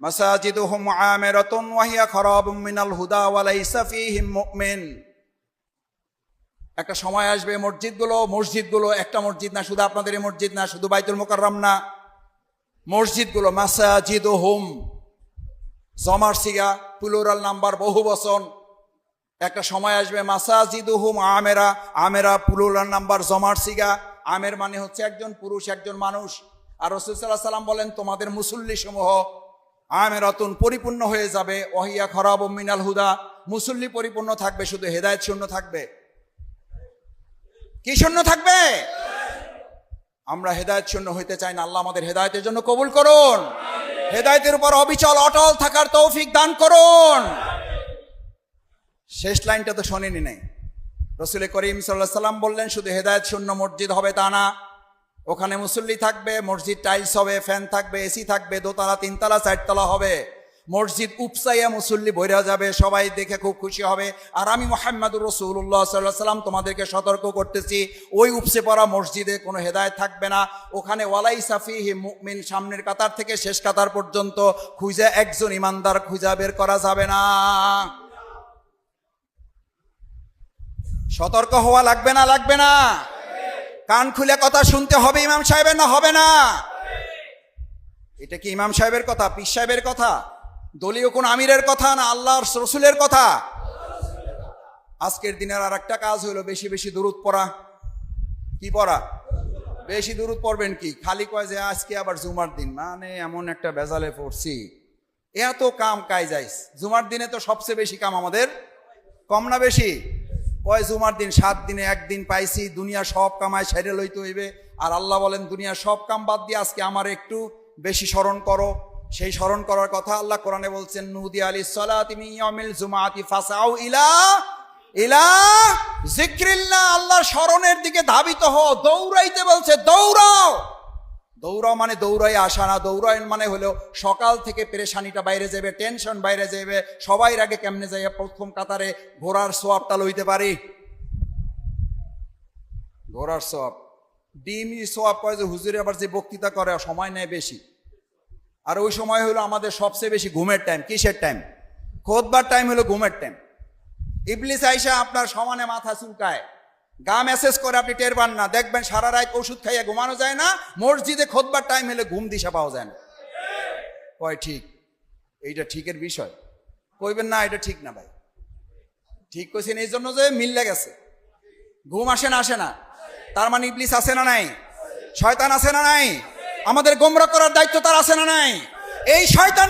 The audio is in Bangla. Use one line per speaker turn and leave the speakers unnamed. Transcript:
মাসাজিদুহুম আমিরাতুন ওয়া হিয়া খারাবুম মিনাল হুদা ওয়া লাইসা ফীহিম মুমিন। একটা সময় আসবে মসজিদগুলো একটা মসজিদ না, শুধু আপনাদের এই মসজিদ না, শুধু বাইতুল মুকাররম না, মসজিদগুলো মাসাজিদুহুম, জমার সিগা, প্লুরাল নাম্বার, বহু বচন। একটা সময় আসবে মাসাজিদুহুম আমেরা, আমেরা প্লুরাল নাম্বার, জমার সিগা। আমের মানে হচ্ছে একজন পুরুষ, একজন মানুষ। আর রাসূল সাল্লাল্লাহু আলাইহি ওয়াসাল্লাম বলেন তোমাদের মুসল্লি সমূহ আমেরাতুন, পরিপূর্ণ হয়ে যাবে, ওয়াহিয়া খারাবুম মিনাল হুদা, মুসল্লি পরিপূর্ণ থাকবে, শুধু হেদায়েত শূন্য থাকবে। কি শূন্য থাকবে? আমরা হেদায়েত শূন্য হইতে চাই না। আল্লাহ আমাদের হেদায়েতের জন্য কবুল করুন, হেদায়েতের উপর অবিচল অটল থাকার তৌফিক দান করুন। শেষ লাইনটা তো শোনেনি নাই। রাসূল করিম সাল্লাল্লাহু আলাইহি ওয়াসাল্লাম বললেন শুধু হেদায়েত শূন্য মসজিদ হবে তা না, ওখানে মুসল্লি থাকবে, মসজিদ টাইলস হবে, ফ্যান থাকবে, এসি থাকবে, দোতলা, তিনতলা, চারতলা হবে। মসজিদ উপসাইয়া মুসল্লি বইরা যাবে, সবাই দেখে খুব খুশি হবে। আর আমি মুহাম্মদুর রাসূলুল্লাহ সাল্লাল্লাহু আলাইহি ওয়াসাল্লাম তোমাদেরকে সতর্ক করতেছি, ওই উপসে পড়া মসজিদে কোনো হেদায়েত থাকবে না। ওখানে ওয়ালাইসা ফীহি মুমিন, সামনের কাতার থেকে শেষ কাতার পর্যন্ত খুঁজে একজন ইমানদার খুঁজে বের করা যাবে না। সতর্ক হওয়া লাগবে না? লাগবে না? কান খুলে কথা শুনতে হবে ইমাম সাহেবের, না হবে না? এটা কি ইমাম সাহেবের কথা, পীর সাহেবের কথা, দলীয় কোন আমিরের কথা, না আল্লাহর রাসূলের কথা? আজকের দিনের আর একটা কাজ হলো বেশি বেশি দুরূদ পড়া। কি পড়া? বেশি দুরূদ পড়বেন কি? খালি কয় যে আজকে আবার জুমার দিন, মানে এমন একটা বেজালে পড়ছি, এত কাম কাজ যাইস। জুমার দিনে তো সবচেয়ে বেশি কাম আমাদের, কম না বেশি? কয় জুমার দিন 7 দিনে একদিন পাইছি, দুনিয়া সব কামায় সেরে লইতে হইবে। আর আল্লাহ বলেন দুনিয়া সব কাম বাদ দিয়ে আজকে আমার একটু বেশি স্মরণ করো। সেই স্মরণ করার কথা আল্লাহ কোরআনে বলছেন, নুদি আলিস সালাতি মিন ইয়াউমিল জুমআতি ফাসাউ ইলা যিকরিল্লাহ, আল্লাহর স্মরণের দিকে ধাবিত হও। দৌড়াইতে বলছে, দৌড়াও। দৌড়াও মানে দৌড়াই আসা না, দৌড়াই মানে হলো সকাল থেকে পেরেশানিটা বাইরে যাবে, টেনশন বাইরে যাবে। সবাই আগে কেমনে যাইয়া প্রথম কাতারে ঘোড়ার সোয়াবটা লইতে পারি। ঘোড়ার সোয়াব, ডিমই সোয়াব কয় যে হুজুরে আবার যে বক্তৃতা করে সময় নেয় বেশি। আর ওই সময় হলো আমাদের সবচেয়ে বেশি ঘুমের টাইম। কিসের টাইম? খুতবার টাইম হলো ঘুমের টাইম। ইবলিস আইসা আপনার সমানে মাথা চুলকায়, গা মেসেজ করে, আপনি টের পান না। দেখবেন সারা রাত ওষুধ খাইয়া ঘুমানো যায় না, মসজিদে খুতবার টাইম হলে ঘুম দিশা পাওয়া যায় না। কয় ঠিক, এইটা ঠিকের বিষয়? কইবেন না এটা ঠিক না ভাই। ঠিক কইছেন এই জন্য যে মিললে গেছে। ঘুম আসে না? আসে না? তার মানে ইবলিস আছে না নাই? শয়তান আছে না নাই? আমাদের গোমরা করার দায়িত্ব তার আছে না নাই? এই শয়তান